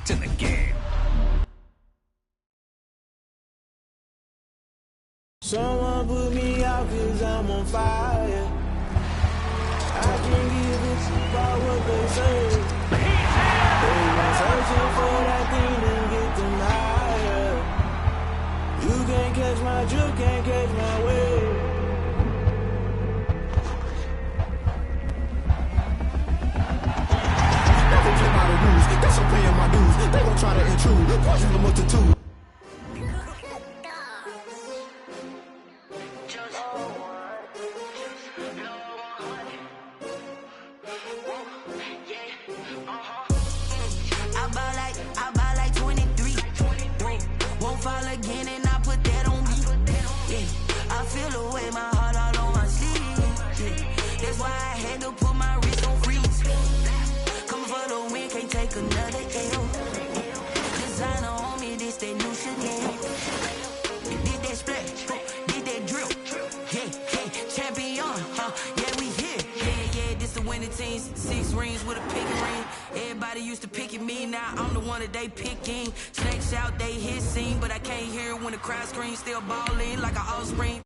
to the game. Someone put me out 'cause I'm on fire. I can't give a fuck about what they say. They been searching for that thing to get them higher. You can't catch my drift, can't catch my wave. Never play by the rules, that's I'm paying my dues. They gon' try to intrude, poison the multitude. Six rings with a picking ring. Everybody used to picking me, now I'm the one that they picking. Snakes out, they hissing, but I can't hear when the crowd screams. Still balling like an offspring.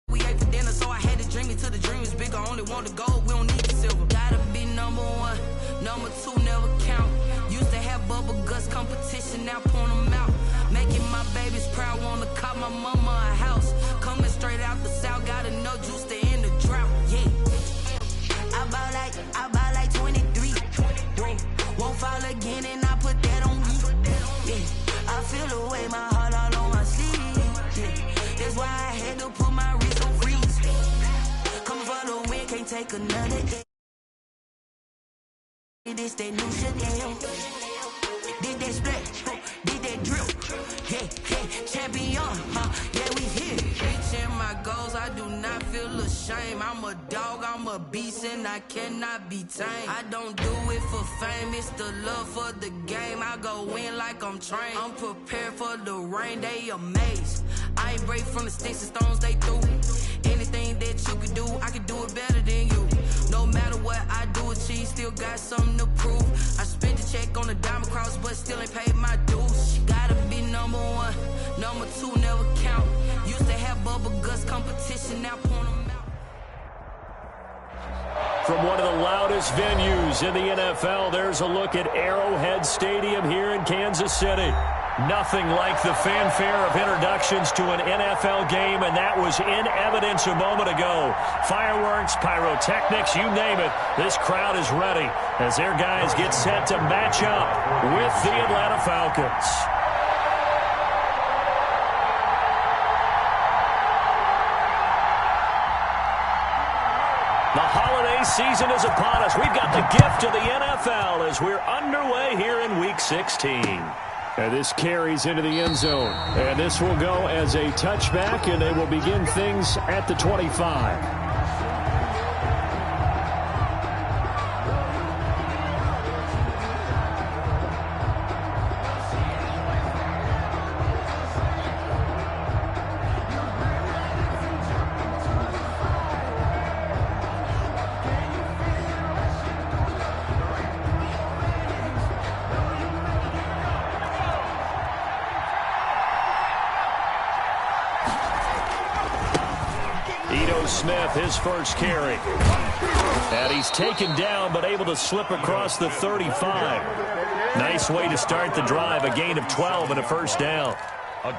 We ate for dinner, so I had to dream it till the dream is bigger. Only want the gold, we don't need the silver. Gotta be number one, number two never count. Used to have bubble guts competition, now point them out. Making my babies proud, wanna cop my mama a house. Coming straight out the south, got enough juice to end the drought. Yeah, I buy like 23. Won't fall again, and I put that on me. Yeah, I feel the way, my heart all on my sleeve. Yeah, that's why I had to put my wrist on freeze. Coming for the win, can't take another day. This that new Chanel. Did that split, did that drill. Yeah, champion, yeah, we here. Reaching my goals, I do not feel ashamed. I'm a dog, I'm a beast, and I cannot be tamed. I don't do it for fame, it's the love for the game. I go in like I'm trained. I'm prepared for the rain, they amazed. I ain't break from the sticks and stones they threw. Anything that you can do, I can do it better than you. No matter what I do, achieve, still got something to prove. I spent the check on the diamond cross, but still ain't paid my dues. Gotta be number one, number two never count. Used to have bubble guts competition, now point them out. From one of the loudest venues in the NFL, there's a look at Arrowhead Stadium here in Kansas City. Nothing like the fanfare of introductions to an NFL game, and that was in evidence a moment ago. Fireworks, pyrotechnics, you name it. This crowd is ready as their guys get set to match up with the Atlanta Falcons. The holiday season is upon us. We've got the gift of the NFL as we're underway here in Week 16. And this carries into the end zone. And this will go as a touchback, and they will begin things at the 25. Smith, his first carry. And he's taken down, but able to slip across the 35. Nice way to start the drive, a gain of 12 and a first down.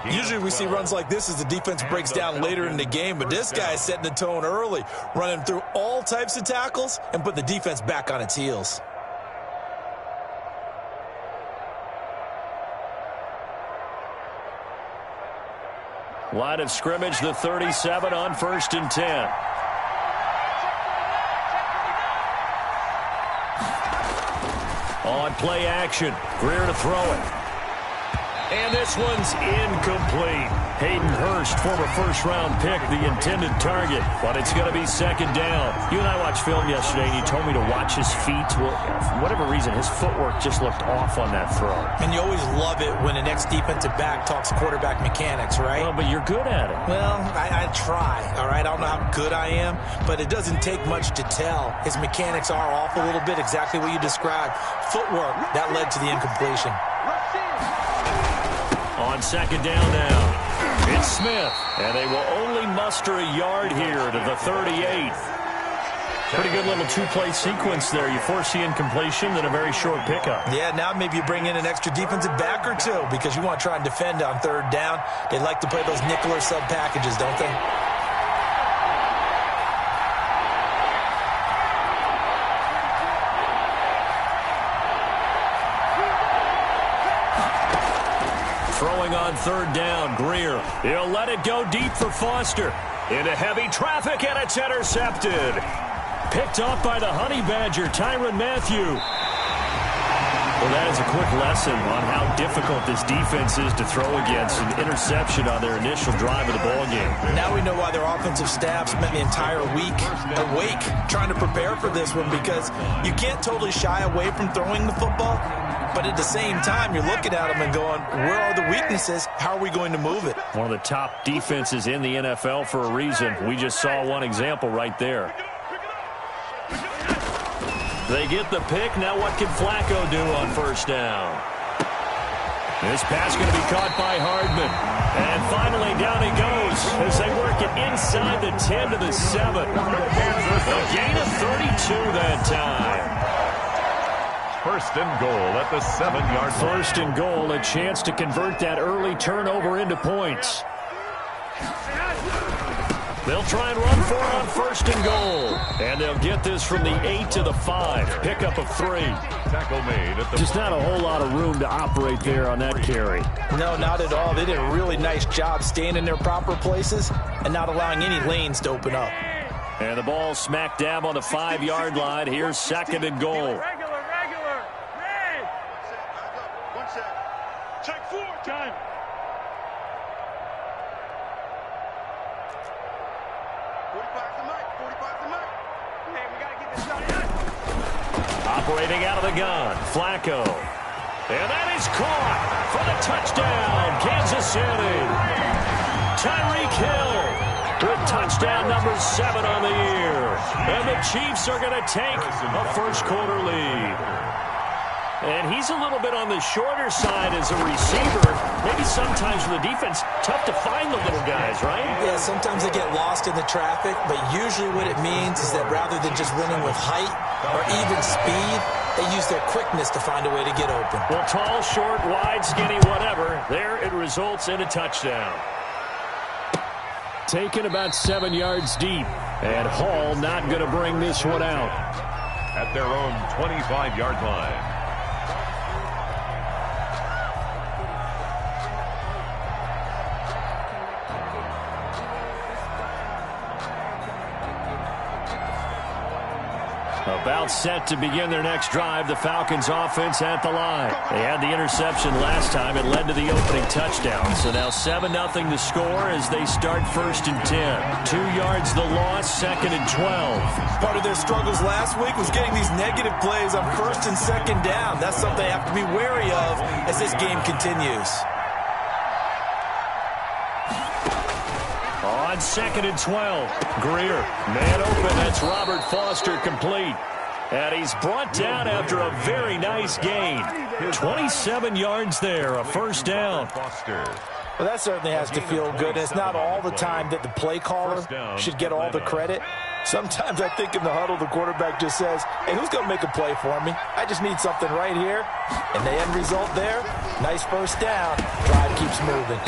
Usually we see runs like this as the defense breaks down later in the game, but this guy is setting the tone early, running through all types of tackles and put the defense back on its heels. Line of scrimmage, the 37 on 1st and 10. On play action, Greer to throw it. And this one's incomplete. Hayden Hurst, former first-round pick, the intended target. But it's going to be second down. You and I watched film yesterday, and you told me to watch his feet. Well, for whatever reason, his footwork just looked off on that throw. And you always love it when an ex-defensive back talks quarterback mechanics, right? Well, but you're good at it. Well, I try, all right? I don't know how good I am, but it doesn't take much to tell. His mechanics are off a little bit, exactly what you described. Footwork, that led to the incompletion. On second down now, it's Smith, and they will only muster a yard here to the 38. Pretty good little two-play sequence there. You force the incompletion, then a very short pickup. Yeah, now maybe you bring in an extra defensive back or two because you want to try and defend on third down. They like to play those nickel or sub packages, don't they? Throwing on third down, Greer. He'll let it go deep for Foster. Into heavy traffic, and it's intercepted. Picked off by the Honey Badger, Tyrann Mathieu. Well, that is a quick lesson on how difficult this defense is to throw against. An interception on their initial drive of the ballgame. Now we know why their offensive staff spent the entire week awake trying to prepare for this one, because you can't totally shy away from throwing the football, but at the same time, you're looking at them and going, where are the weaknesses? How are we going to move it? One of the top defenses in the NFL for a reason. We just saw one example right there. They get the pick. Now what can Flacco do on first down? This pass going to be caught by Hardman. And finally down he goes as they work it inside the 10 to the 7. A gain of 32 that time. First and goal at the 7-yard line. First and goal, a chance to convert that early turnover into points. They'll try and run for it on first and goal. And they'll get this from the 8 to the 5. Pickup of 3. Tackle made at the... Just not a whole lot of room to operate there on that carry. No, not at all. They did a really nice job staying in their proper places and not allowing any lanes to open up. And the ball smack dab on the 5-yard line. Here's second and goal. Check 4, time. Operating out of the gun, Flacco. And that is caught for the touchdown, Kansas City. Tyreek Hill with touchdown number 7 on the year. And the Chiefs are going to take a first-quarter lead. And he's a little bit on the shorter side as a receiver. Maybe sometimes for the defense, tough to find the little guys, right? Yeah, sometimes they get lost in the traffic, but usually what it means is that rather than just running with height or even speed, they use their quickness to find a way to get open. Well, tall, short, wide, skinny, whatever. There it results in a touchdown. Taken about 7 yards deep. And Hall not going to bring this one out. At their own 25-yard line. About set to begin their next drive, the Falcons offense at the line. They had the interception last time. It led to the opening touchdown. So now 7-0 the score as they start first and 10. 2 yards the loss, second and 12. Part of their struggles last week was getting these negative plays on first and second down. That's something they have to be wary of as this game continues. On second and 12, Greer, man open, that's Robert Foster complete. And he's brought down after a very nice gain. 27 yards there, a first down. Well, that certainly has to feel good. It's not all the time that the play caller should get all the credit. Sometimes I think in the huddle, the quarterback just says, hey, who's going to make a play for me? I just need something right here. And the end result there, nice first down. Drive keeps moving.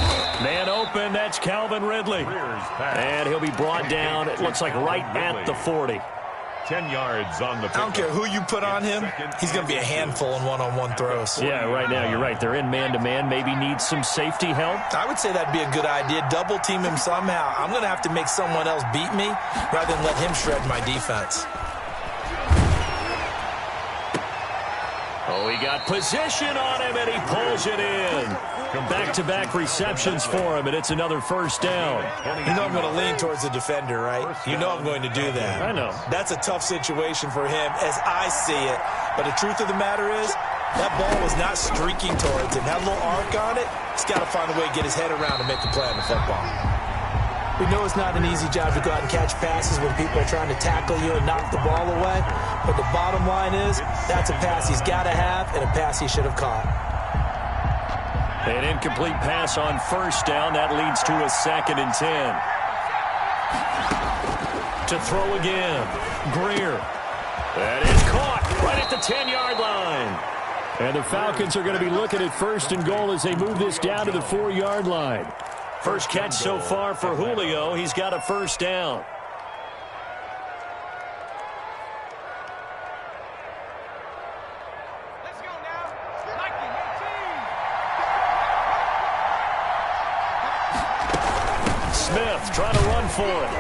Man open, that's Calvin Ridley. And he'll be brought down, it looks like right at the 40. 10 yards on the I don't care who you put on him. He's going to be a handful in one-on-one throws. Yeah, right now you're right. They're in man-to-man. Maybe needs some safety help. I would say that'd be a good idea. Double team him somehow. I'm going to have to make someone else beat me rather than let him shred my defense. Oh, he got position on him, and he pulls it in. Back-to-back receptions for him, and it's another first down. You know I'm going to lean towards the defender, right? You know I'm going to do that. I know. That's a tough situation for him as I see it. But the truth of the matter is, that ball was not streaking towards him. Had a little arc on it. He's got to find a way to get his head around and make the play on the football. We know it's not an easy job to go out and catch passes when people are trying to tackle you and knock the ball away. But the bottom line is, that's a pass he's got to have and a pass he should have caught. An incomplete pass on first down. That leads to a 2nd and 10. To throw again. Greer. That is caught right at the 10-yard line. And the Falcons are going to be looking at 1st and goal as they move this down to the 4-yard line. First catch so far for Julio. He's got a first down. Let's go now. 19-18. Smith trying to run for it.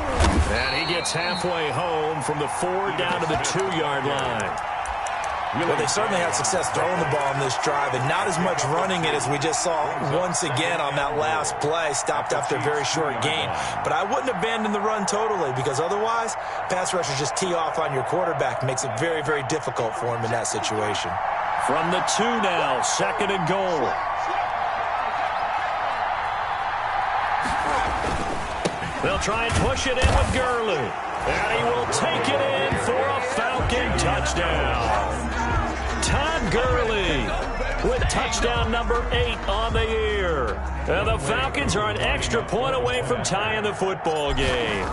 And he gets halfway home from the 4 down to the 2-yard line. Well, they certainly had success throwing the ball in this drive, and not as much running it as we just saw once again on that last play. Stopped after a very short gain. But I wouldn't abandon the run totally, because otherwise, pass rushers just tee off on your quarterback. Makes it very, very difficult for him in that situation. From the 2 now, 2nd and goal. They'll try and push it in with Gurley. And he will take it in for a Falcon touchdown. Todd Gurley with touchdown number 8 on the year. And the Falcons are an extra point away from tying the football game.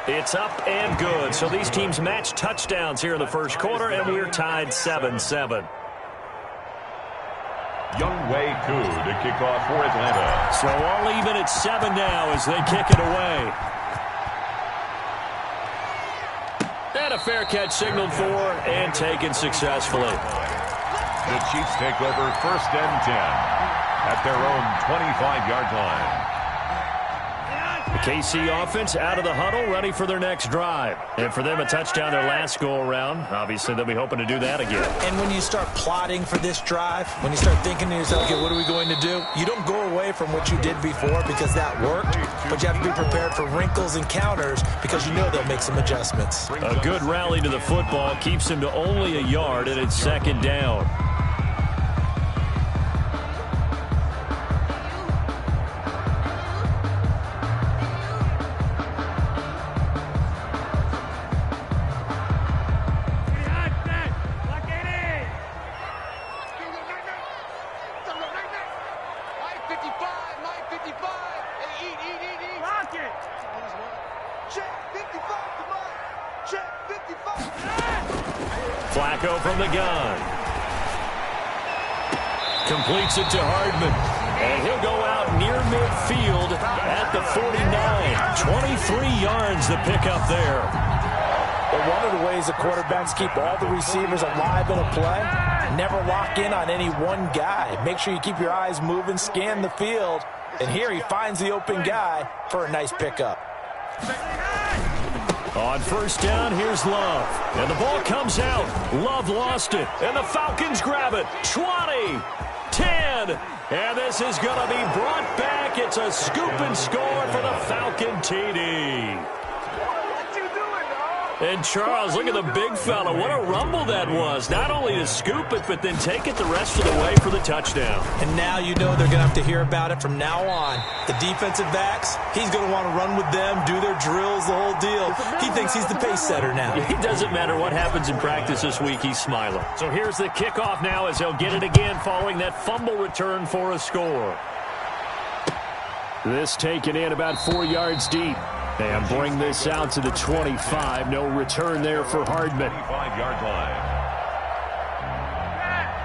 It's up and good. So these teams match touchdowns here in the first quarter, and we're tied 7-7. Younghoe Koo to kick off for Atlanta. So all even at 7 now as they kick it away. And a fair catch signaled for and taken successfully. The Chiefs take over 1st and 10 at their own 25-yard line. The KC offense out of the huddle, ready for their next drive. And for them, a touchdown their last go-around. Obviously, they'll be hoping to do that again. And when you start plotting for this drive, when you start thinking to yourself, okay, what are we going to do? You don't go away from what you did before because that worked, but you have to be prepared for wrinkles and counters because you know they'll make some adjustments. A good rally to the football keeps him to only a yard, and it's 2nd down. Flacco from the gun. Completes it to Hardman. And he'll go out near midfield at the 49. 23 yards the pickup there. But one of the ways the quarterbacks keep all the receivers alive in a play, never lock in on any one guy. Make sure you keep your eyes moving, scan the field. And here he finds the open guy for a nice pickup. On 1st down, here's Love. And the ball comes out. Love lost it. And the Falcons grab it. 20, 10. And this is going to be brought back. It's a scoop and score for the Falcon TD. And Charles, look at the big fella. What a rumble that was. Not only to scoop it, but then take it the rest of the way for the touchdown. And now you know they're going to have to hear about it from now on. The defensive backs, he's going to want to run with them, do their drills, the whole deal. He thinks he's the pace setter now. It doesn't matter what happens in practice this week, he's smiling. So here's the kickoff now as they'll get it again following that fumble return for a score. This taken in about 4 yards deep. And bring this out to the 25. No return there for Hardman. 25-yard line.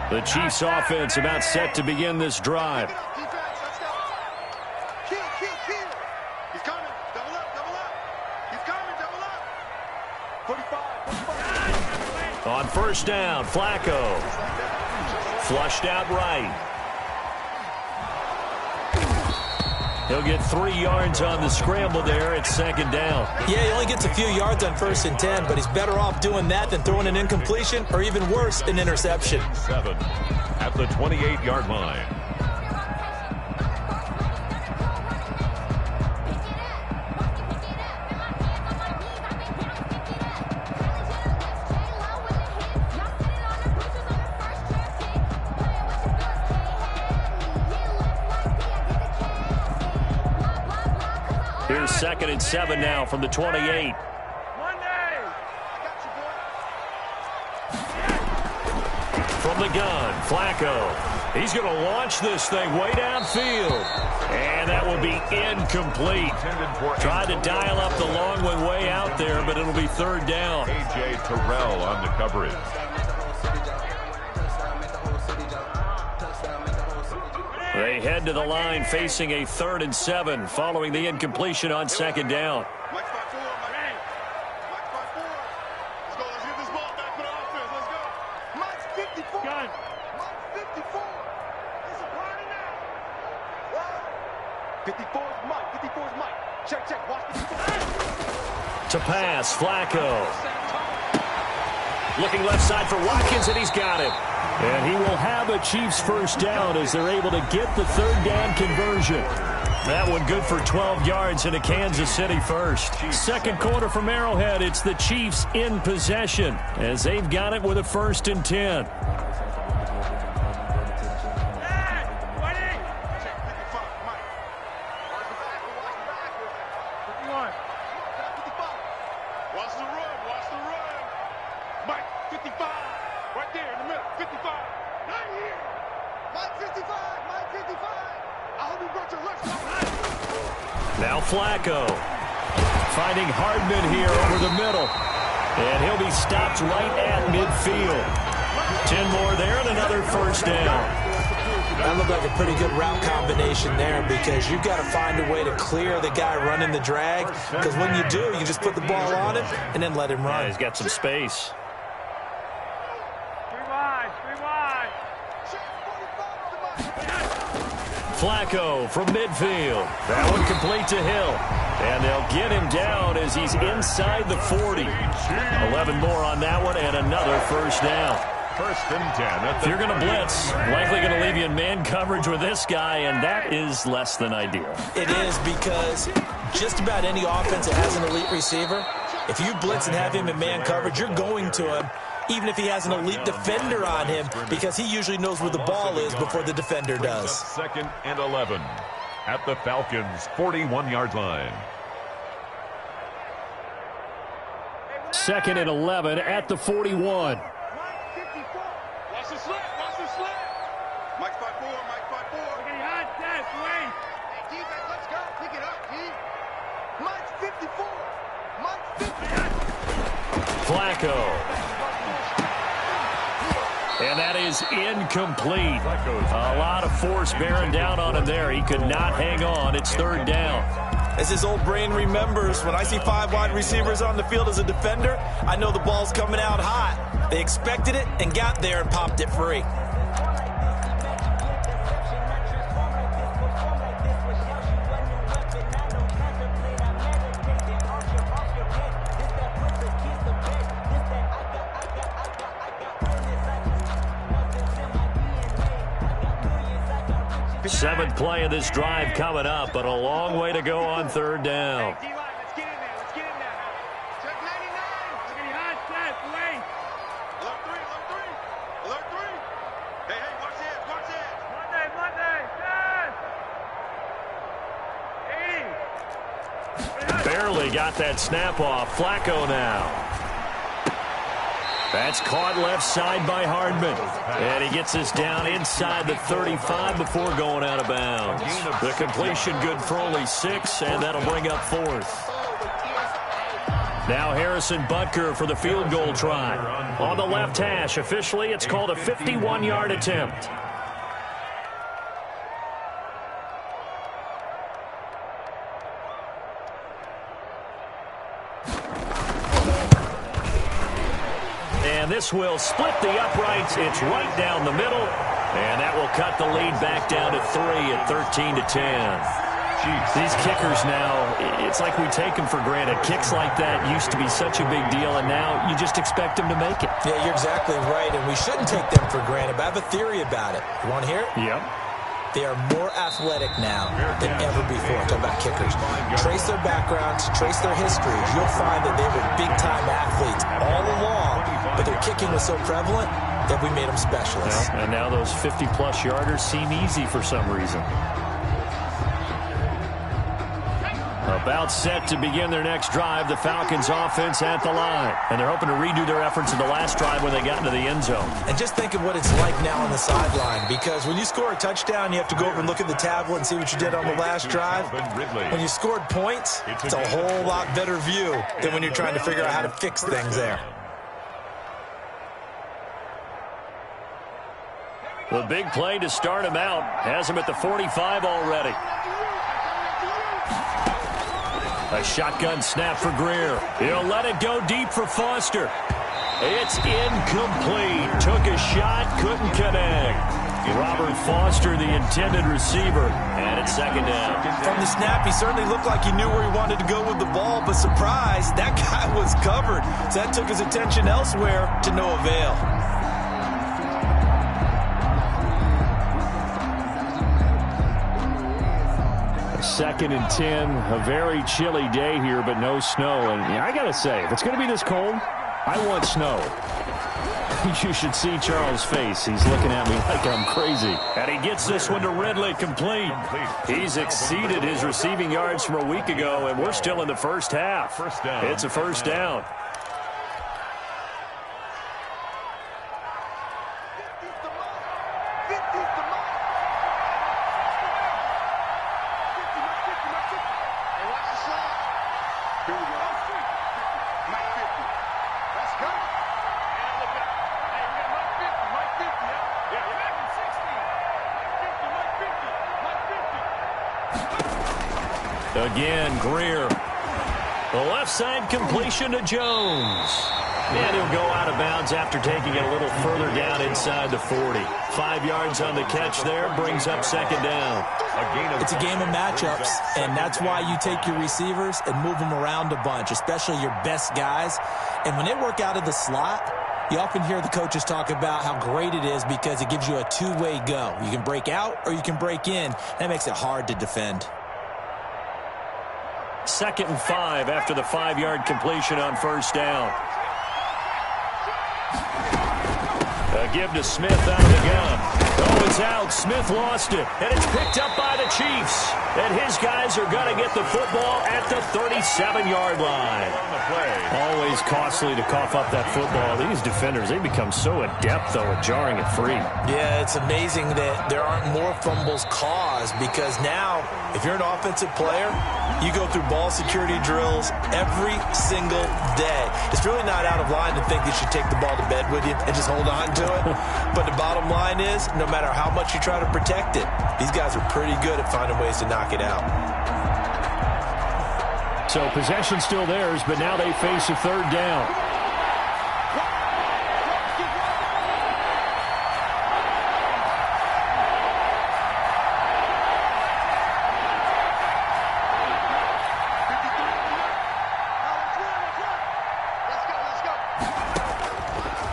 The Chiefs offense about set to begin this drive. He's coming. Double up. He's coming. Double up. 45. On 1st down, Flacco. Flushed out right. He'll get 3 yards on the scramble there at second down. Yeah, he only gets a few yards on 1st and 10, but he's better off doing that than throwing an incompletion or even worse, an interception. 7 at the 28-yard line. Here's 2nd and 7 now from the 28. From the gun, Flacco. He's going to launch this thing way downfield. And that will be incomplete. Tried to dial up the long one way out there, but it'll be 3rd down. A.J. Terrell on the coverage. They head to the line facing a 3rd and 7 following the incompletion on 2nd down. Mike's 5-4, Mike. Mike's 5-4. Let's go. Let's get this ball back for the offense. Let's go. Mike's 54. Gun. Mike's 54. It's a party now. 54 is Mike. 54 is Mike. Check, check. Watch 54. To pass, Flacco. Looking left side for Watkins, and he's got it. And he will have a Chiefs first down as they're able to get the 3rd down conversion. That one good for 12 yards and a Kansas City first. Second quarter from Arrowhead, it's the Chiefs in possession as they've got it with a 1st and 10. Watch the run. Watch the run. Mike, 55. Right there in the middle. 55. Not here. Mike, 55. Mike, 55. I hope you brought your left side. Now Flacco finding Hardman here over the middle. And he'll be stopped right at midfield. 10 more there and another 1st down. That looked like a pretty good route combination there because you've got to find a way to clear the guy running the drag, because when you do, you just put the ball on him and then let him run. Yeah, he's got some space. Flacco from midfield. That one complete to Hill. And they'll get him down as he's inside the 40. 11 more on that one and another 1st down. 1st and 10. If you're going to blitz, likely going to leave you in man coverage with this guy, and that is less than ideal. It is, because just about any offense that has an elite receiver, if you blitz and have him in man coverage, you're going to him, even if he has an elite defender on him, because he usually knows where the ball is before the defender does. 2nd and 11 at the Falcons' 41-yard line. 2nd and 11 at the 41. Watch the slip. Watch the slip. Mike's 5-4. Mike 5-4. Okay, hot that. Wait. Hey, defense, let's go. Pick it up, G. Mike's 54. Mike's 50. Flacco. And that is incomplete. A lot of force bearing down on him there. He could not hang on. It's 3rd down. As his old brain remembers, when I see 5 wide receivers on the field as a defender, I know the ball's coming out hot. They expected it and got there and popped it free. 7th play of this drive coming up, but a long way to go on 3rd down. Let's get in there. Let's get in there. Check 99. Look at hot set. Wait. Alert 3. Alert 3. Alert 3. Hey, watch this. Watch this. Monday. Yes. Barely got that snap off. Flacco now. That's caught left side by Hardman. And he gets us down inside the 35 before going out of bounds. The completion good for only 6, and that'll bring up 4th. Now Harrison Butker for the field goal try. On the left hash, officially it's called a 51-yard attempt. And this will split the uprights. It's right down the middle. And that will cut the lead back down to 3 at 13-10. Chiefs. These kickers now, it's like we take them for granted. Kicks like that used to be such a big deal, and now you just expect them to make it. Yeah, you're exactly right, and we shouldn't take them for granted. But I have a theory about it. You want to hear it? Yep. They are more athletic now than ever before. I'm talking about kickers. Trace their backgrounds, trace their histories. You'll find that they were big-time athletes all along, but their kicking was so prevalent that we made them specialists. Well, and now those 50-plus yarders seem easy for some reason. About set to begin their next drive, the Falcons offense at the line. And they're hoping to redo their efforts in the last drive when they got into the end zone. And just think of what it's like now on the sideline, because when you score a touchdown, you have to go over and look at the tablet and see what you did on the last drive. When you scored points, it's a whole lot better view than when you're trying to figure out how to fix things there. The big play to start him out has him at the 45 already. A shotgun snap for Greer. He'll let it go deep for Foster. It's incomplete. Took a shot, couldn't connect. Robert Foster, the intended receiver, and it's second down. From the snap, he certainly looked like he knew where he wanted to go with the ball, but surprise, that guy was covered. So that took his attention elsewhere to no avail. Second and 10, a very chilly day here, but no snow. And yeah, I got to say, if it's going to be this cold, I want snow. You should see Charles' face. He's looking at me like I'm crazy. And he gets this one to Ridley, complete. He's exceeded his receiving yards from a week ago, and we're still in the first half. It's a first down. Again, Greer. The left side completion to Jones. And he'll go out of bounds after taking it a little further down inside the 40. 5 yards on the catch there, brings up second down. It's a game of matchups, and that's why you take your receivers and move them around a bunch, especially your best guys. And when they work out of the slot, you often hear the coaches talk about how great it is because it gives you a two-way go. You can break out or you can break in. That makes it hard to defend. 2nd and 5 after the 5-yard completion on first down. A give to Smith out of the gun. Oh, it's out. Smith lost it. And it's picked up by the Chiefs. And his guys are going to get the football at the 37-yard line. Always costly to cough up that football. These defenders, they become so adept, though, at jarring it free. Yeah, it's amazing that there aren't more fumbles caused because now, if you're an offensive player, you go through ball security drills every single day. It's really not out of line to think that you take the ball to bed with you and just hold on to it. But the bottom line is, no matter how much you try to protect it, these guys are pretty good at finding ways to knock it out. So possession still theirs, but now they face a third down.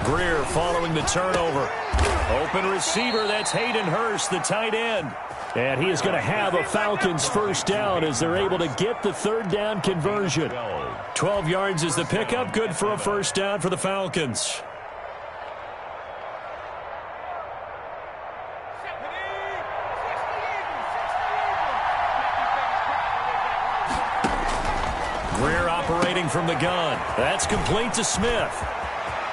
Greer following the turnover. Open receiver, that's Hayden Hurst, the tight end. And he is going to have a Falcons first down as they're able to get the third down conversion. 12 yards is the pickup, good for a first down for the Falcons. Greer operating from the gun. That's complete to Smith.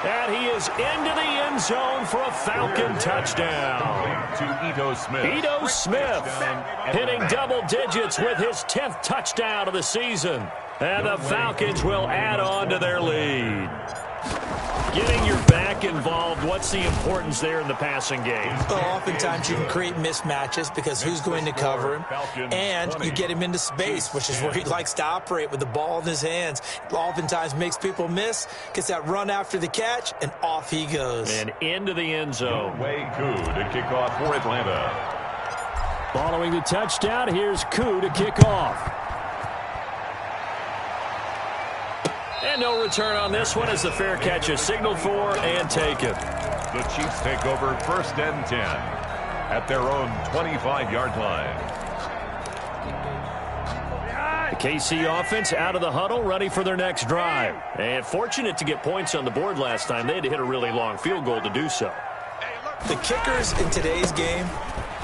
And he is into the end zone for a Falcon touchdown. To Ito Smith. Ito Smith hitting double digits with his 10th touchdown of the season. And the Falcons will add on to their lead. Getting your back involved, what's the importance there in the passing game? Well, oftentimes you can create mismatches because who's going to cover him, and you get him into space, which is where he likes to operate with the ball in his hands. Oftentimes makes people miss, gets that run after the catch, and off he goes. And into the end zone. Way good to kick off for Atlanta. Following the touchdown, here's Koo to kick off. And no return on this one as the fair catch is signaled for and taken. The Chiefs take over 1st and 10 at their own 25-yard line. The KC offense out of the huddle, ready for their next drive. And fortunate to get points on the board last time. They had to hit a really long field goal to do so. The kickers in today's game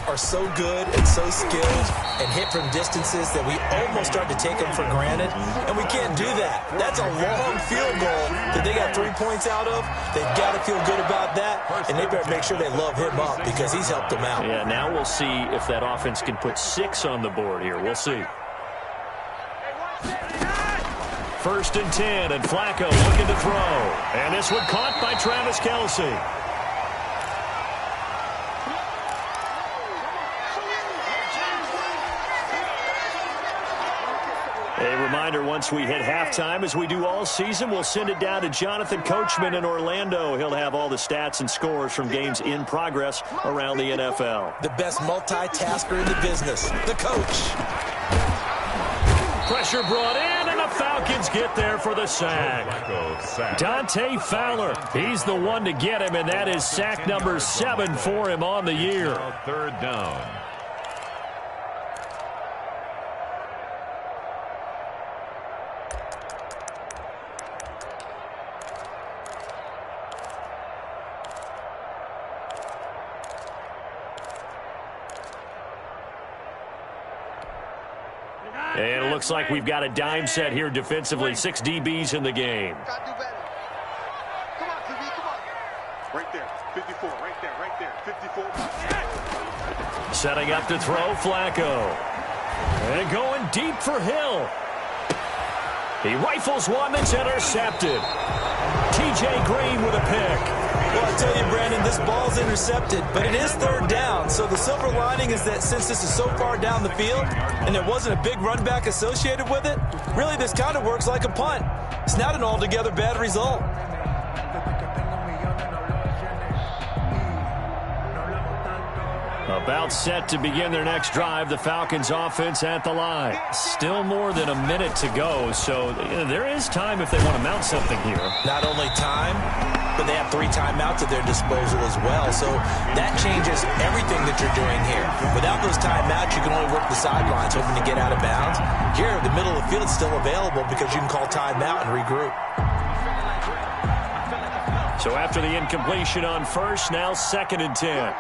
are so good and so skilled and hit from distances that we almost start to take them for granted, and we can't do that. That's a long field goal that they got 3 points out of. They've got to feel good about that, and they better make sure they love him up because he's helped them out. Yeah, now we'll see if that offense can put 6 on the board here. We'll see. 1st and 10, and Flacco looking to throw. And this one caught by Travis Kelce. A reminder, once we hit halftime, as we do all season, we'll send it down to Jonathan Coachman in Orlando. He'll have all the stats and scores from games in progress around the NFL. The best multitasker in the business, the coach. Pressure brought in, and the Falcons get there for the sack. Dante Fowler, he's the one to get him, and that is sack number 7 for him on the year. 3rd down. And it looks like we've got a dime set here defensively. 6 DBs in the game. Gotta do better. Come on, QB, come on. Right there, 54, right there, 54. Setting up to throw, Flacco. And going deep for Hill. He rifles one that's intercepted. TJ Green with a pick. Well, I tell you, Brandon, this ball's intercepted, but it is 3rd down. So the silver lining is that since this is so far down the field and there wasn't a big run back associated with it, really this kind of works like a punt. It's not an altogether bad result. About set to begin their next drive, the Falcons offense at the line. Still more than a minute to go, so there is time if they want to mount something here. Not only time, but they have 3 timeouts at their disposal as well, so that changes everything that you're doing here. Without those timeouts, you can only work the sidelines, hoping to get out of bounds. Here, the middle of the field is still available because you can call timeout and regroup. So after the incompletion on first, now 2nd and 10.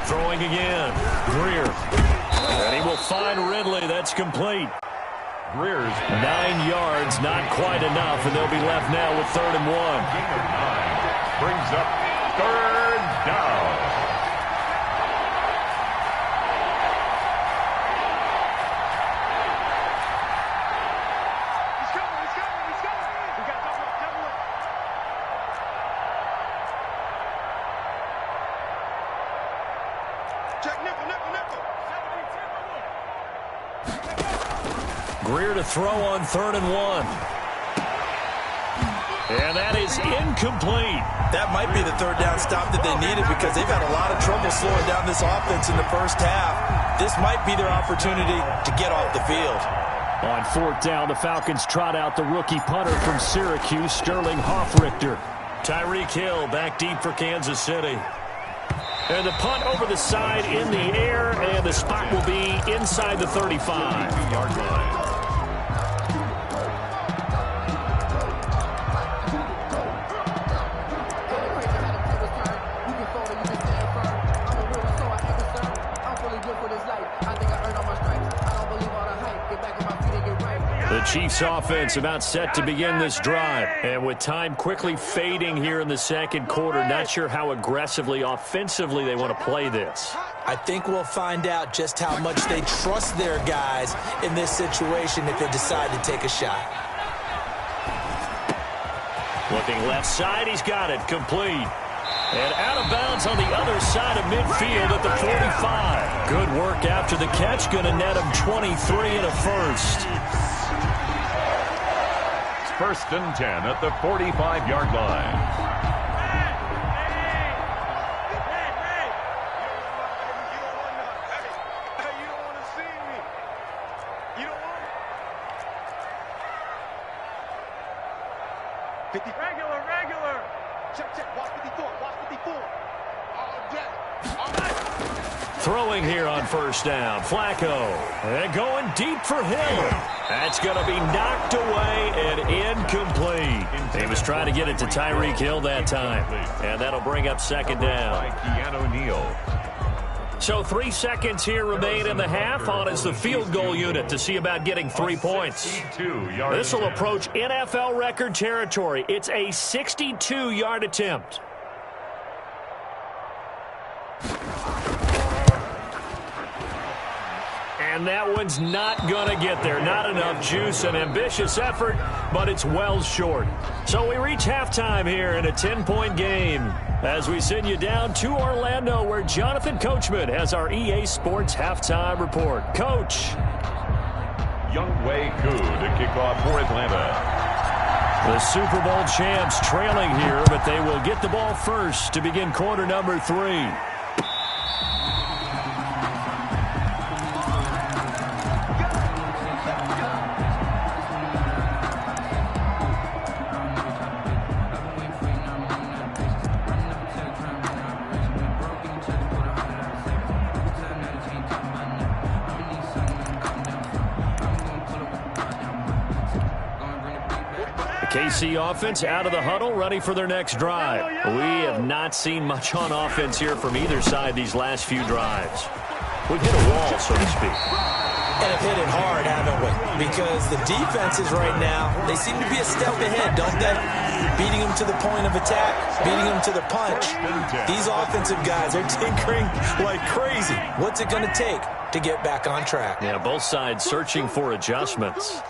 Throwing again. Greer. And he will find Ridley. That's complete. Greer's 9 yards, not quite enough, and they'll be left now with 3rd and 1. Brings up 3rd down. He's coming. We got double up. Check nickel. Greer to throw on 3rd and 1. And that is incomplete. That might be the 3rd down stop that they needed because they've had a lot of trouble slowing down this offense in the first half. This might be their opportunity to get off the field. On 4th down, the Falcons trot out the rookie punter from Syracuse, Sterling Hoffrichter. Tyreek Hill back deep for Kansas City. And the punt over the side in the air, and the spot will be inside the 35-yard line. The Chiefs offense about set to begin this drive. And with time quickly fading here in the 2nd quarter, not sure how aggressively, offensively they want to play this. I think we'll find out just how much they trust their guys in this situation if they decide to take a shot. Looking left side, he's got it, complete. And out of bounds on the other side of midfield at the 45. Good work after the catch. Going to net him 23 and a first. It's 1st and 10 at the 45-yard line. Regular. Check. Watch 54. All day. Throwing here on 1st down. Flacco. And going deep for Hill. That's going to be knocked away and incomplete. He was trying to get it to Tyreek Hill that time. And that'll bring up 2nd down. So 3 seconds here remain in the half. On is the field goal unit to see about getting 3 points. This will approach NFL record territory. It's a 62-yard attempt. And that one's not going to get there. Not enough juice. An ambitious effort, but it's well short. So we reach halftime here in a 10-point game as we send you down to Orlando, where Jonathan Coachman has our EA Sports halftime report. Coach. Younghoe Koo to kick off for Atlanta. The Super Bowl champs trailing here, but they will get the ball first to begin quarter number 3. KC offense out of the huddle, ready for their next drive. We have not seen much on offense here from either side these last few drives. We've hit a wall, so to speak. And have hit it hard, haven't we? Because the defenses right now, they seem to be a step ahead, don't they? Beating them to the point of attack, beating them to the punch. These offensive guys are tinkering like crazy. What's it going to take to get back on track? Yeah, both sides searching for adjustments.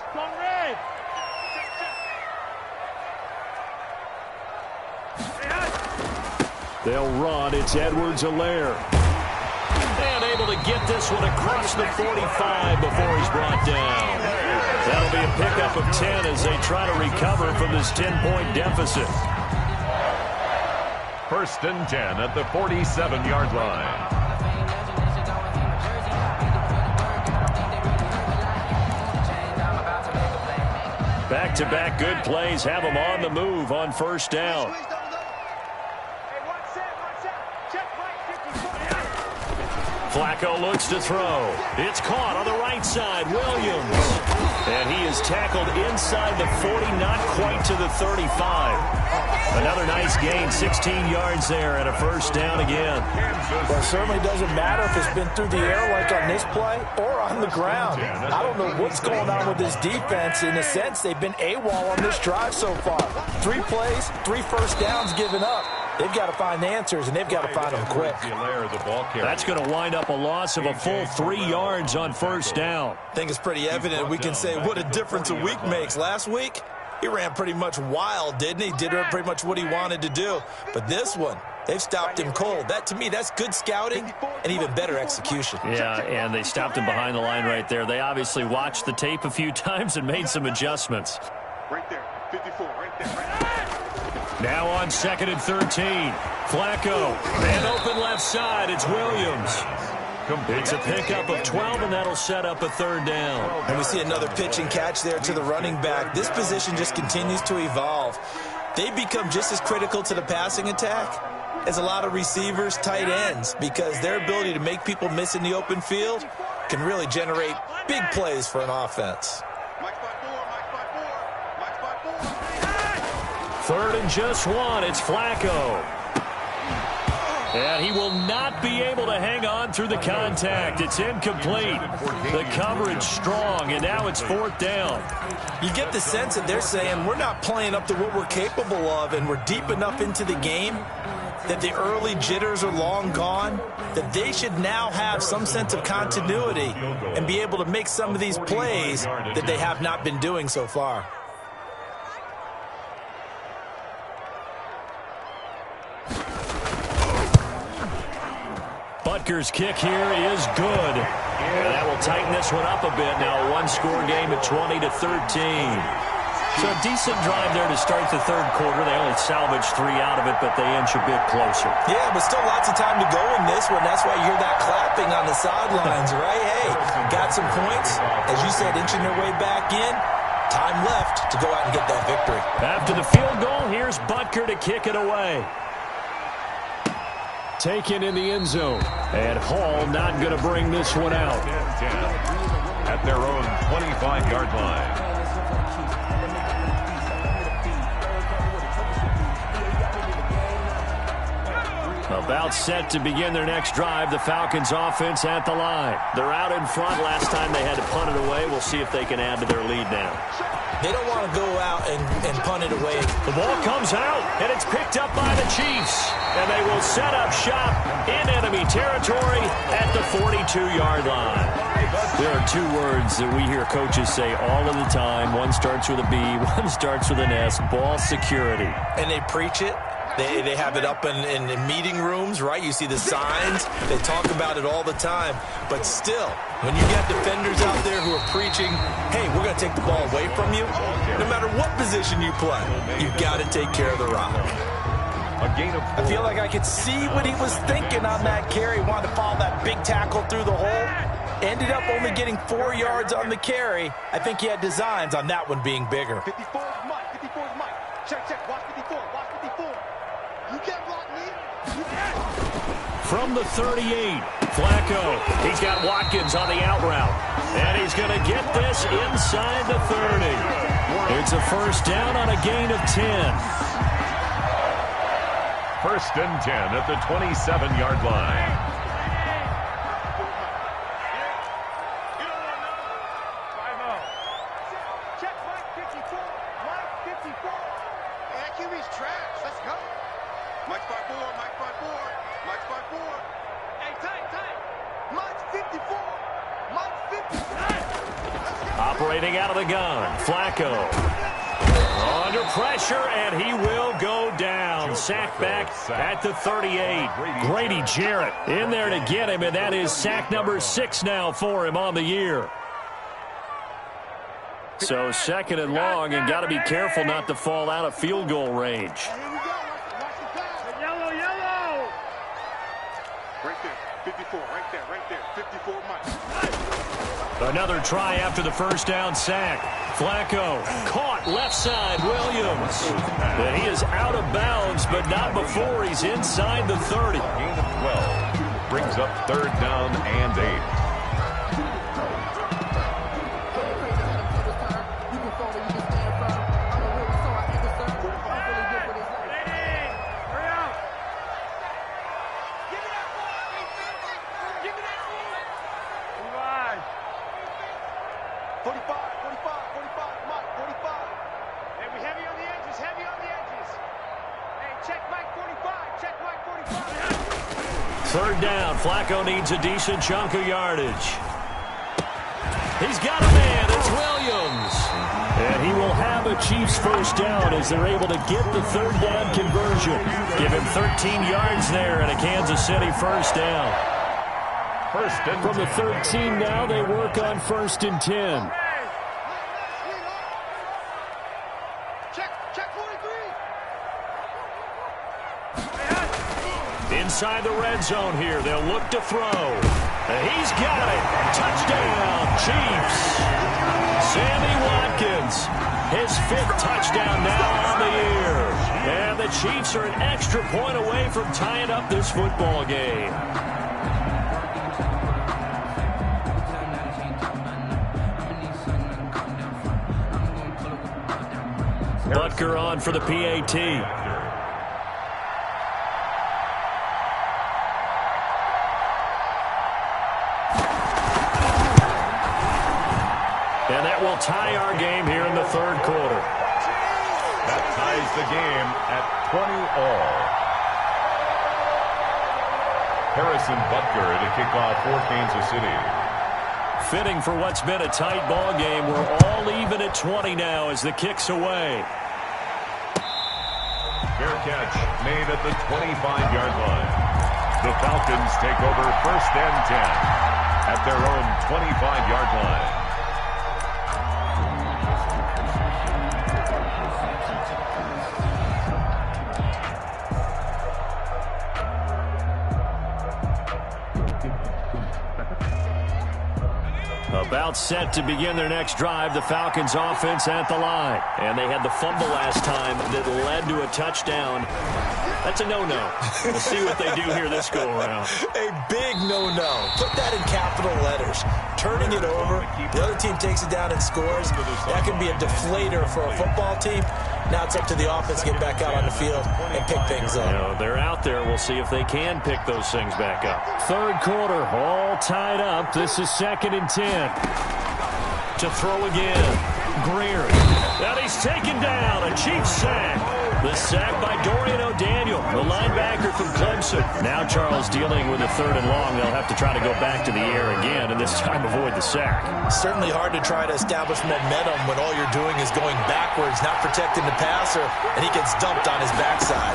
They'll run. It's Edwards-Helaire. And able to get this one across the 45 before he's brought down. That'll be a pickup of 10 as they try to recover from this 10-point deficit. 1st and 10 at the 47-yard line. Back-to-back good plays have them on the move on 1st down. Flacco looks to throw. It's caught on the right side. Williams. And he is tackled inside the 40, not quite to the 35. Another nice gain, 16 yards there, and a 1st down again. Well, it certainly doesn't matter if it's been through the air like on this play or on the ground. I don't know what's going on with this defense. In a sense, they've been AWOL on this drive so far. 3 plays, 3 1st downs given up. They've got to find answers, and they've got to find them quick. That's going to wind up a loss of a full 3 yards on 1st down. I think it's pretty evident. We can say what a difference a week makes. Last week, he ran pretty much wild, didn't he? Did pretty much what he wanted to do. But this one, they've stopped him cold. That, to me, that's good scouting and even better execution. Yeah, and they stopped him behind the line right there. They obviously watched the tape a few times and made some adjustments. Right there, 54, right there. Now on 2nd and 13. Flacco. And open left side. It's Williams. It's a pickup of 12, and that'll set up a 3rd down. And we see another pitch and catch there to the running back. This position just continues to evolve. They become just as critical to the passing attack as a lot of receivers, tight ends, because their ability to make people miss in the open field can really generate big plays for an offense. 3rd and just 1. It's Flacco. And he will not be able to hang on through the contact. It's incomplete. The coverage strong, and now it's 4th down. You get the sense that they're saying we're not playing up to what we're capable of, and we're deep enough into the game that the early jitters are long gone, that they should now have some sense of continuity and be able to make some of these plays that they have not been doing so far. Butker's kick here is good. And that will tighten this one up a bit. Now a one-score game at 20-13. So a decent drive there to start the third quarter. They only salvaged 3 out of it, but they inch a bit closer. Yeah, but still lots of time to go in this one. That's why you hear that clapping on the sidelines, right? Hey, got some points. As you said, inching their way back in. Time left to go out and get that victory. After the field goal, here's Butker to kick it away. Taken in the end zone. And Hall not going to bring this one out. At their own 25-yard line. About set to begin their next drive. The Falcons offense at the line. They're out in front. Last time they had to punt it away. We'll see if they can add to their lead now. They don't want to go out and punt it away. The ball comes out, and it's picked up by the Chiefs. And they will set up shop in enemy territory at the 42-yard line. There are 2 words that we hear coaches say all of the time. One starts with a B, one starts with an S. Ball security. And they preach it. They have it up in meeting rooms, right? You see the signs. They talk about it all the time. But still, when you got defenders out there who are preaching, hey, we're going to take the ball away from you, no matter what position you play, you've got to take care of the rock. I feel like I could see what he was thinking on that carry. Wanted to follow that big tackle through the hole. Ended up only getting 4 yards on the carry. I think he had designs on that one being bigger. 54 is Mike. 54 is Mike. Check. Watch 54. Watch 54. You can't block me. You can't. From the 38, Flacco. He's got Watkins on the out route. And he's going to get this inside the 30. It's a first down on a gain of 10. First and 10 at the 27-yard line. Operating out of the gun, Flacco. Under pressure, and he will go down. Sack back at the 38. Grady Jarrett in there to get him, and that is sack number 6 now for him on the year. So second and long, and got to be careful not to fall out of field goal range. Yellow. Right there, 54, right there, 54 Mike. Another try after the first down sack. Flacco caught left side, Williams. And he is out of bounds, but not before he's inside the 30. Gain of 12 brings up 3rd down and 8. Third down. Flacco needs a decent chunk of yardage. He's got a man. It's Williams. And he will have a Chiefs first down as they're able to get the 3rd down conversion. Give him 13 yards there and a Kansas City first down. From the 13 now, they work on 1st and 10. Inside the red zone here. They'll look to throw. He's got it. Touchdown, Chiefs. Sammy Watkins, his 5th touchdown now on the year. And the Chiefs are an extra point away from tying up this football game. Butker on for the PAT. And that will tie our game here in the 3rd quarter. That ties the game at 20-all. Harrison Butker to kick off for Kansas City. Fitting for what's been a tight ball game. We're all even at 20 now as the kick's away. Fair catch made at the 25-yard line. The Falcons take over 1st and 10 at their own 25-yard line. About set to begin their next drive, the Falcons offense at the line. And they had the fumble last time that led to a touchdown. That's a no-no. We'll see what they do here this go-around. A big no-no. Put that in capital letters. Turning it over, the other team takes it down and scores. That can be a deflator for a football team. Now it's up to the offense to get back out on the field and pick things up. You know, they're out there. We'll see if they can pick those things back up. Third quarter, all tied up. This is 2nd and 10. To throw again. Greer. And he's taken down. A Chiefs sack. The sack by Dorian O'Daniel, the linebacker from Clemson. Now Charles dealing with a 3rd and long. They'll have to try to go back to the air again, and this time avoid the sack. Certainly hard to try to establish momentum when all you're doing is going backwards, not protecting the passer, and he gets dumped on his backside.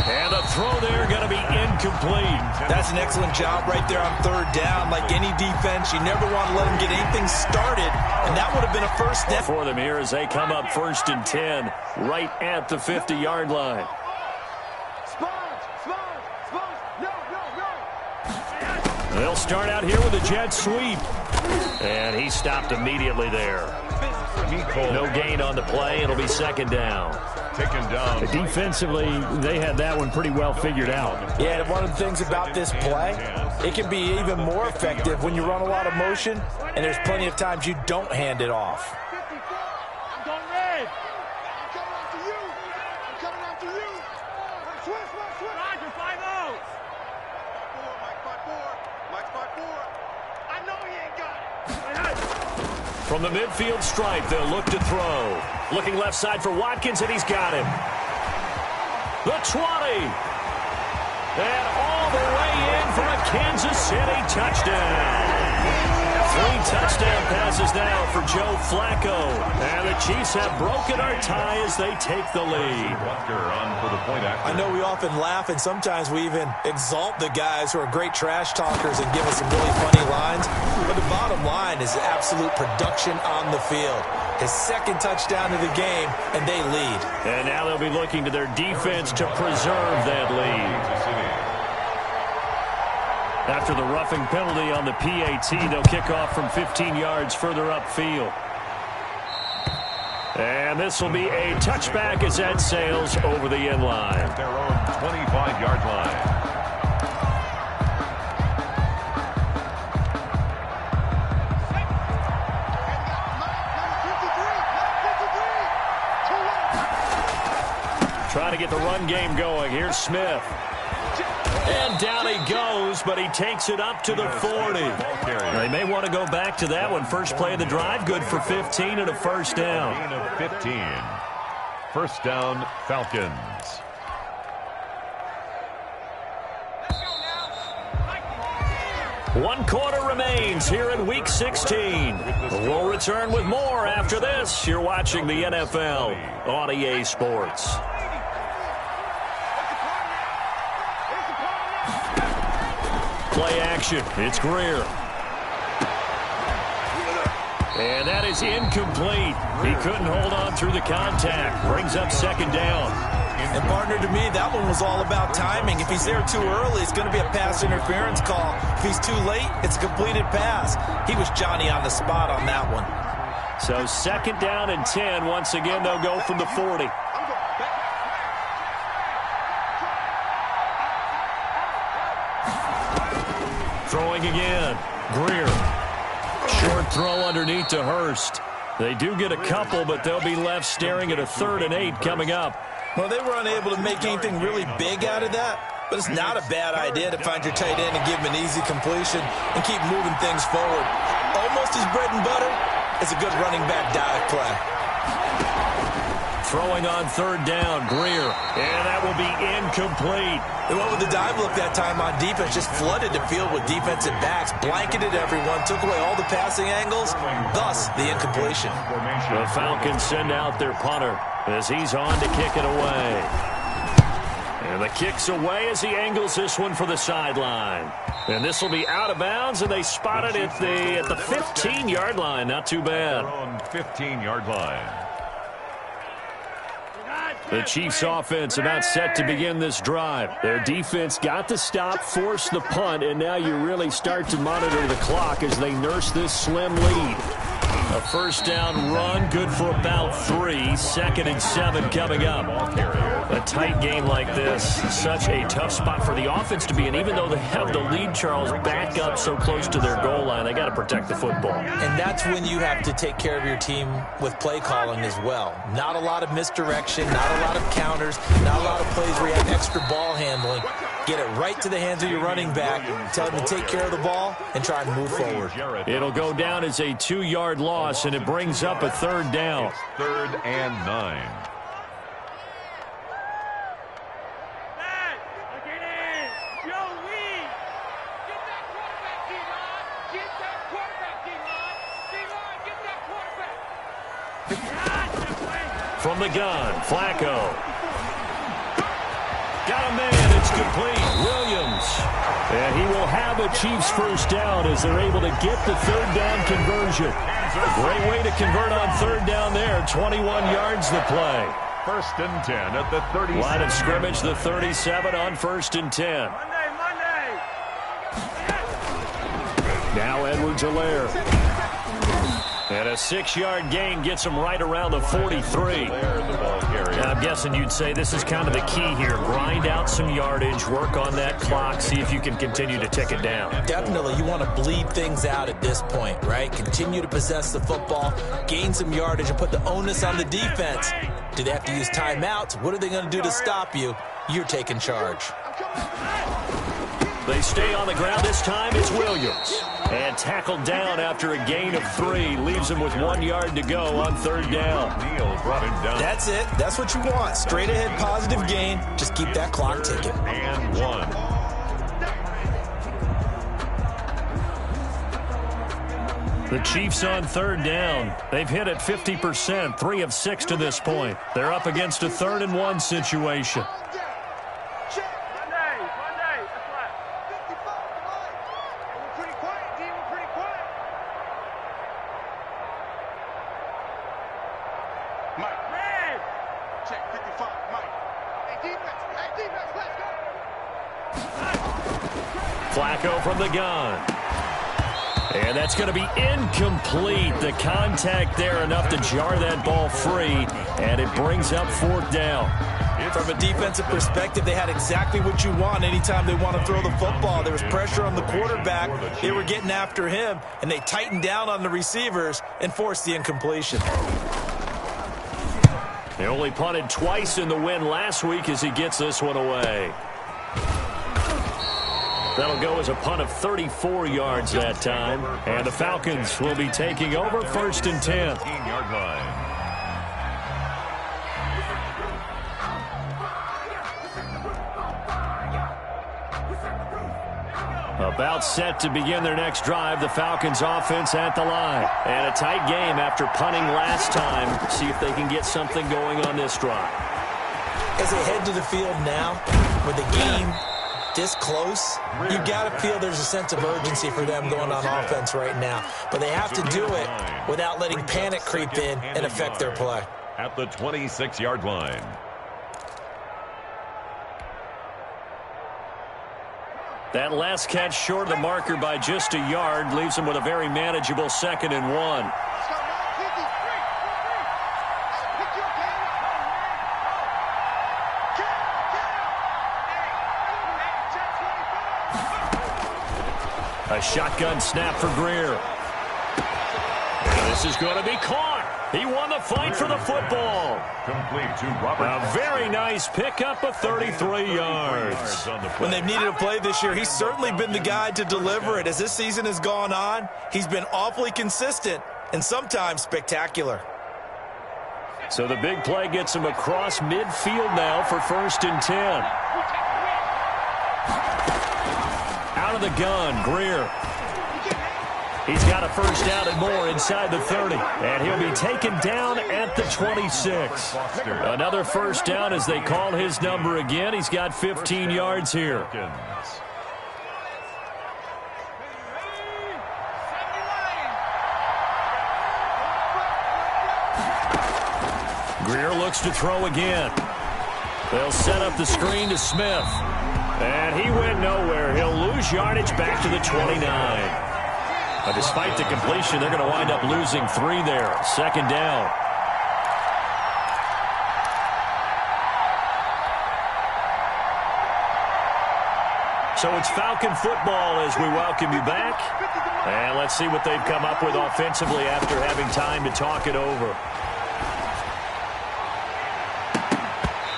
And the throw there going to be incomplete. That's an excellent job right there on 3rd down. Like any defense, you never want to let them get anything started, and that would have been a first down. For them here as they come up 1st and 10, right at the 50-yard line. They'll start out here with a jet sweep. And he stopped immediately there. No gain on the play. It'll be 2nd down. Taken down. Defensively, they had that one pretty well figured out. Yeah, and one of the things about this play, it can be even more effective when you run a lot of motion, and there's plenty of times you don't hand it off. I'm going red. I'm coming after you. I'm coming after you. Switch. Roger, 5-0. Mike 5-4. I know he ain't got it. From the midfield stripe, they'll look to throw. Looking left side for Watkins, and he's got him. The 20. And all the way in for a Kansas City touchdown. 3 touchdown passes now for Joe Flacco. And the Chiefs have broken our tie as they take the lead. I know we often laugh, and sometimes we even exalt the guys who are great trash talkers and give us some really funny lines. But the bottom line is absolute production on the field. His 2nd touchdown of the game, and they lead. And now they'll be looking to their defense to preserve that lead. After the roughing penalty on the PAT, they'll kick off from 15 yards further upfield. And this will be a touchback as that sails over the end line. Their own 25-yard line. Trying to get the run game going. Here's Smith. And down he goes, but he takes it up to the 40. They may want to go back to that one. First play of the drive, good for 15 and a 1st down. Gain of 15. 1st down, Falcons. One quarter remains here in Week 16. We'll return with more after this. You're watching the NFL on EA Sports. Play action. It's Greer. And that is incomplete. He couldn't hold on through the contact. Brings up 2nd down. And partner, to me, that one was all about timing. If he's there too early, it's going to be a pass interference call. If he's too late, it's a completed pass. He was Johnny on the spot on that one. So 2nd down and 10. Once again, they'll go from the 40. Throwing again. Greer. Short throw underneath to Hurst. They do get a couple, but they'll be left staring at a 3rd and 8 coming up. Well, they were unable to make anything really big out of that, but it's not a bad idea to find your tight end and give him an easy completion and keep moving things forward. Almost his bread and butter is a good running back dive play. Throwing on 3rd down, Greer. And that will be incomplete. They went with the dive look that time on defense, just flooded the field with defensive backs, blanketed everyone, took away all the passing angles, thus the incompletion. The Falcons send out their punter as he's on to kick it away. And the kick's away as he angles this one for the sideline. And this will be out of bounds, and they spot it at the 15-yard line. Not too bad. Their own 15-yard line. The Chiefs offense about set to begin this drive. Their defense got the stop, forced the punt, and now you really start to monitor the clock as they nurse this slim lead. A first down run, good for about 3. 2nd and 7 coming up. A tight game like this, such a tough spot for the offense to be in. Even though they have the lead, Charles, back up so close to their goal line, they got to protect the football. And that's when you have to take care of your team with play calling as well. Not a lot of misdirection, not a lot of counters, not a lot of plays where you have extra ball handling. Get it right to the hands of your running back, tell him to take care of the ball, and try and move forward. It'll go down as a 2-yard loss, and it brings up a 3rd down. It's 3rd and 9. From the gun, Flacco. Got a man, it's complete. Williams. And he will have a Chiefs first down as they're able to get the 3rd down conversion. Great way to convert on 3rd down there. 21 yards the play. 1st and 10 at the 37. Line of scrimmage, the 37 on 1st and 10. Now Edwards-Helaire. And a 6-yard gain gets him right around the 43. And I'm guessing you'd say this is kind of the key here. Grind out some yardage, work on that clock, see if you can continue to tick it down. Definitely. You want to bleed things out at this point, right? Continue to possess the football, gain some yardage, and put the onus on the defense. Do they have to use timeouts? What are they going to do to stop you? You're taking charge. They stay on the ground. This time it's Williams. And tackled down after a gain of 3. Leaves him with 1 yard to go on 3rd down. Neal brought him down. That's it. That's what you want. Straight ahead positive gain. Just keep that clock ticking. And 1. The Chiefs on 3rd down. They've hit it 50%, 3 of 6 to this point. They're up against a 3rd and 1 situation. Flacco from the gun. And that's going to be incomplete. The contact there enough to jar that ball free, and it brings up 4th down. From a defensive perspective, they had exactly what you want anytime they want to throw the football. There was pressure on the quarterback. They were getting after him, and they tightened down on the receivers and forced the incompletion. They only punted twice in the win last week as he gets this one away. That'll go as a punt of 34 yards that time. And the Falcons will be taking over 1st and 10. 15-yard line. About set to begin their next drive. The Falcons offense at the line. And a tight game after punting last time. See if they can get something going on this drive. As they head to the field now, with the game this close, you got to feel there's a sense of urgency for them going on offense right now. But they have to do it without letting panic creep in and affect their play. At the 26-yard line. That last catch short of the marker by just a yard leaves them with a very manageable 2nd and 1. A shotgun snap for Greer. And this is going to be caught. He won the fight for the football. Complete to Robert. A very nice pickup of 33 yards. When they've needed a play this year, he's certainly been the guy to deliver it. As this season has gone on, he's been awfully consistent and sometimes spectacular. So the big play gets him across midfield now for 1st and 10. Out of the gun, Greer. He's got a first down and more inside the 30. And he'll be taken down at the 26. Another first down as they call his number again. He's got 15 yards here. Greer looks to throw again. They'll set up the screen to Smith. And he went nowhere. He'll lose yardage back to the 29. But despite the completion, they're going to wind up losing 3 there. Second down. So it's Falcon football as we welcome you back. And let's see what they've come up with offensively after having time to talk it over.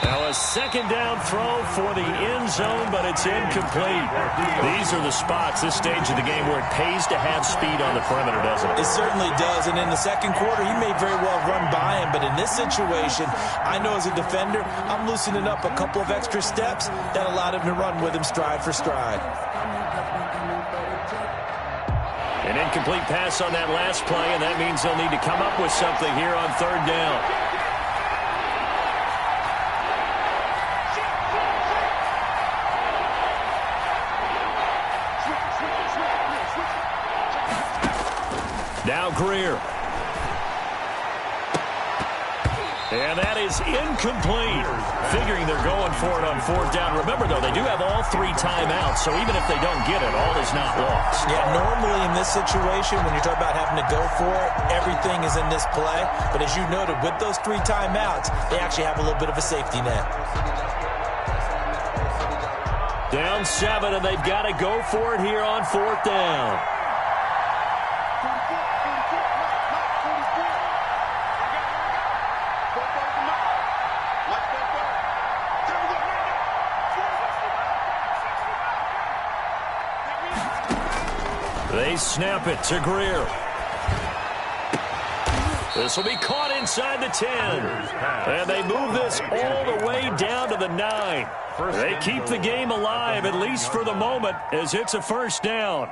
Now a second down throw for the end zone, but it's incomplete. These are the spots, this stage of the game, where it pays to have speed on the perimeter, doesn't it? It certainly does, and in the second quarter, he may very well run by him, but in this situation, I know as a defender, I'm loosening up a couple of extra steps that allowed him to run with him stride for stride. An incomplete pass on that last play, and that means they'll need to come up with something here on third down. Now Greer. And that is incomplete. Figuring they're going for it on fourth down. Remember, though, they do have all 3 timeouts, so even if they don't get it, all is not lost. Yeah, normally in this situation, when you talk about having to go for it, everything is in this play. But as you noted, with those 3 timeouts, they actually have a little bit of a safety net. Down 7, and they've got to go for it here on fourth down. They snap it to Greer. This will be caught inside the 10. And they move this all the way down to the 9. They keep the game alive, at least for the moment, as it's a first down.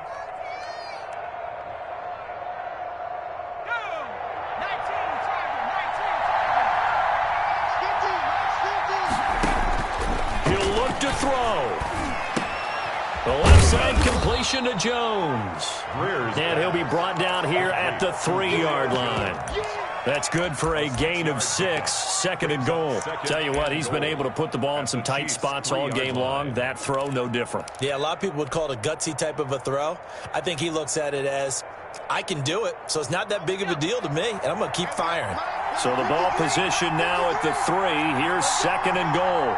He'll look to throw. The left side completion to Jones. And he'll be brought down here at the 3-yard line. That's good for a gain of 6, second and goal. Tell you what, he's been able to put the ball in some tight spots all game long. That throw, no different. Yeah, a lot of people would call it a gutsy type of a throw. I think he looks at it as, I can do it, so it's not that big of a deal to me, and I'm going to keep firing. So the ball position now at the 3. Here's second and goal.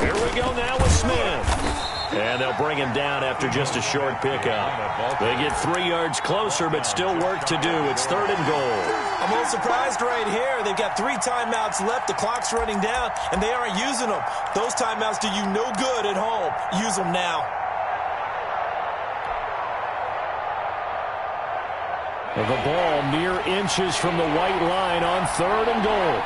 Here we go now with Smith. And they'll bring him down after just a short pickup. They get 3 yards closer, but still work to do. It's third and goal. I'm a little surprised right here. They've got 3 timeouts left. The clock's running down, and they aren't using them. Those timeouts do you no good at home. Use them now. The ball mere inches from the white line on third and goal.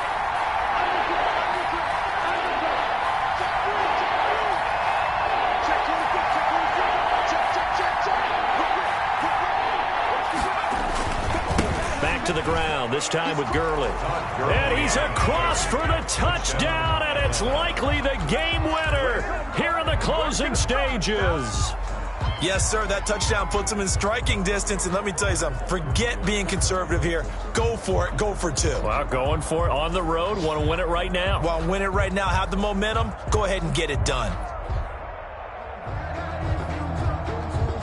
To the ground, this time with Gurley. And he's across for the touchdown, and it's likely the game winner here in the closing stages. Yes, sir, that touchdown puts him in striking distance, and let me tell you something, forget being conservative here. Go for it, go for 2. Well, going for it on the road, want to win it right now. Want to win it right now, have the momentum, go ahead and get it done.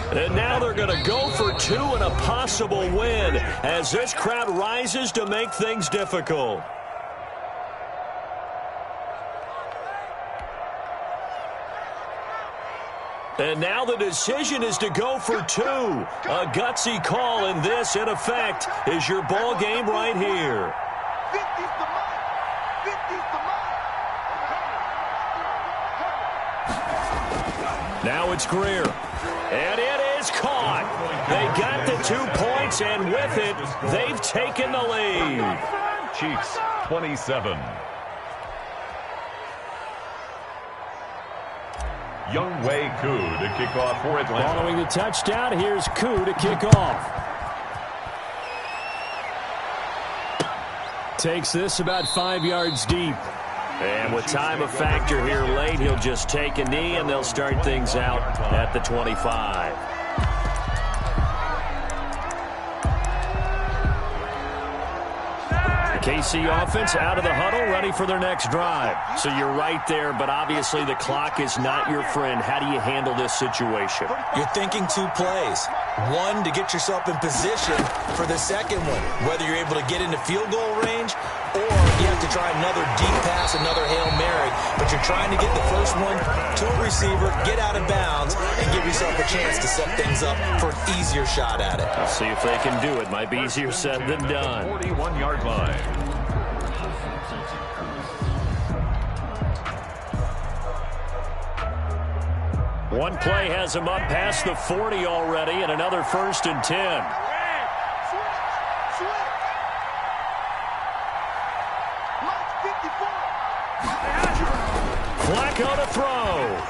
And now they're going to go for 2 and a possible win as this crowd rises to make things difficult. And now the decision is to go for 2. A gutsy call, and this, in effect, is your ball game right here. Now it's Greer. And it is caught. They got the 2 points, and with it, they've taken the lead. Chiefs 27. Younghoe Koo to kick off for Atlanta. Following the touchdown, here's Koo to kick off. Takes this about 5 yards deep. And with time a factor here late, he'll just take a knee, and they'll start things out at the 25. KC offense out of the huddle, ready for their next drive. So you're right there, but obviously the clock is not your friend. How do you handle this situation? You're thinking 2 plays. One, to get yourself in position for the second one, whether you're able to get into field goal range or you have to try another deep pass, another Hail Mary. But you're trying to get the first one to a receiver, get out of bounds, and give yourself a chance to set things up for an easier shot at it. Let's see if they can do it. Might be easier said than done. 41-yard line. One play has him up past the 40 already, and another 1st and 10. Flacco to throw.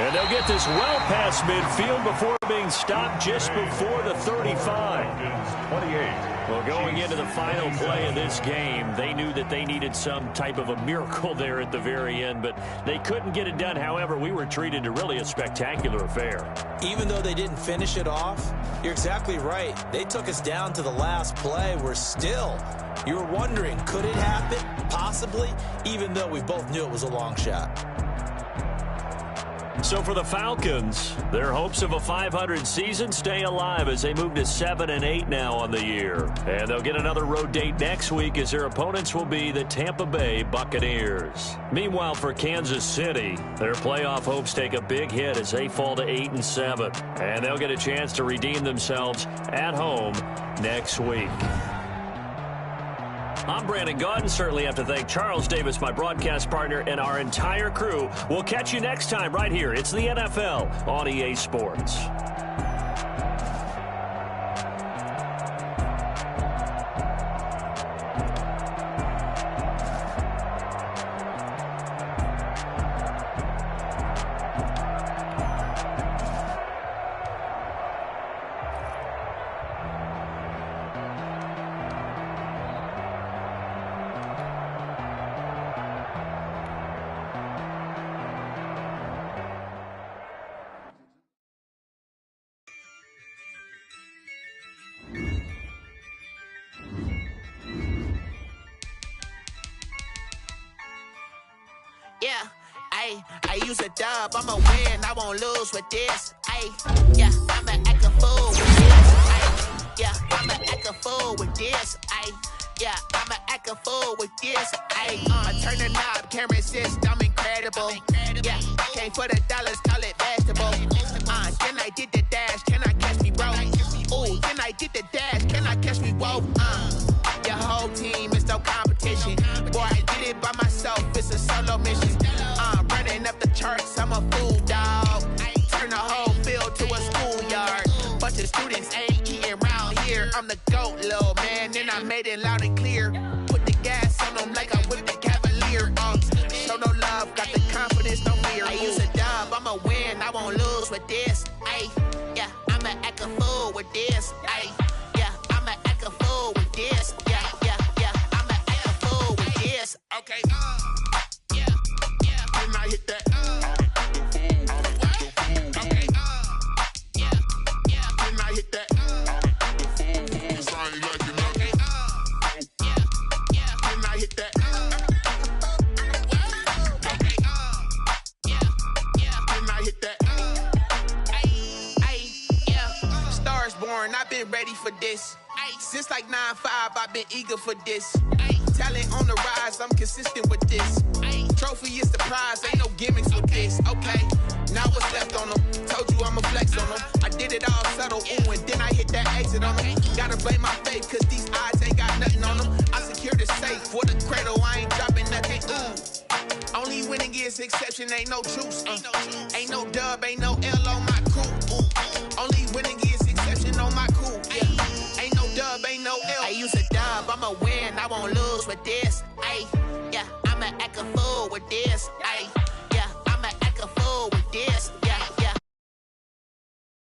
And they'll get this well past midfield before being stopped just before the 35. 28. Well, going into the final play of this game, they knew that they needed some type of a miracle there at the very end, but they couldn't get it done. However, we were treated to really a spectacular affair. Even though they didn't finish it off, you're exactly right. They took us down to the last play. We're still, you were wondering, could it happen? Possibly, even though we both knew it was a long shot. So for the Falcons, their hopes of a 500 season stay alive as they move to 7-8 now on the year. And they'll get another road date next week as their opponents will be the Tampa Bay Buccaneers. Meanwhile, for Kansas City, their playoff hopes take a big hit as they fall to 8-7. And they'll get a chance to redeem themselves at home next week. I'm Brandon Gaudin. Certainly have to thank Charles Davis, my broadcast partner, and our entire crew. We'll catch you next time right here. It's the NFL on EA Sports. Yeah, I use a dub, I'ma win, I won't lose with this. Yeah, I'ma act a fool with this. Yeah, I'ma act a fool with this. Yeah, I'ma act a fool with this. I turn the knob, camera system incredible. Yeah, came for the dollars, call it vegetable. Then I did the dash, can I catch me, bro? Ooh, then I did the dash, can I catch me, whoa? Your whole team is no competition. Boy, I did it by myself, it's a solo mission. Running up the charts, I'm a fool, dog. Turn the whole field to a schoolyard. Bunch of students ain't eating round here. I'm the GOAT, little man, and I made it loud and clear. Put the gas on them like I whipped the Cavalier. Show no love, got the confidence, no fear. I use a dub, I'ma win, I won't lose with this. Yeah, I'ma act a fool with this. Yeah, I'ma act a fool with this. Yeah, I'ma act a fool with this. Okay, yeah, and I hit that. Okay, yeah, and I hit that. Sorry, like you know. Okay, yeah, and I hit that. Okay, yeah, and I hit that. Yeah, Stars born, I've been ready for this. Since like 9-5, I've been eager for this. Talent on the rise, I'm consistent with this. Trophy is the prize, ain't no gimmicks with this. Okay, now what's left on them? Told you I'ma flex on them. I did it all subtle, ooh, and then I hit that exit on them. Gotta blame my faith, cause these odds ain't got nothing on them. I secure the safe for the cradle, I ain't dropping nothing, ooh. Only winning is exception, ain't no truce. Ain't no dub, ain't no L on my crew. Ooh. Only winning is exception on my crew. Yeah. Ain't no dub, ain't no L. I use a dub, I'ma win, I won't lose with this. Yeah, I'ma act a fool with this. fool with this. Yeah.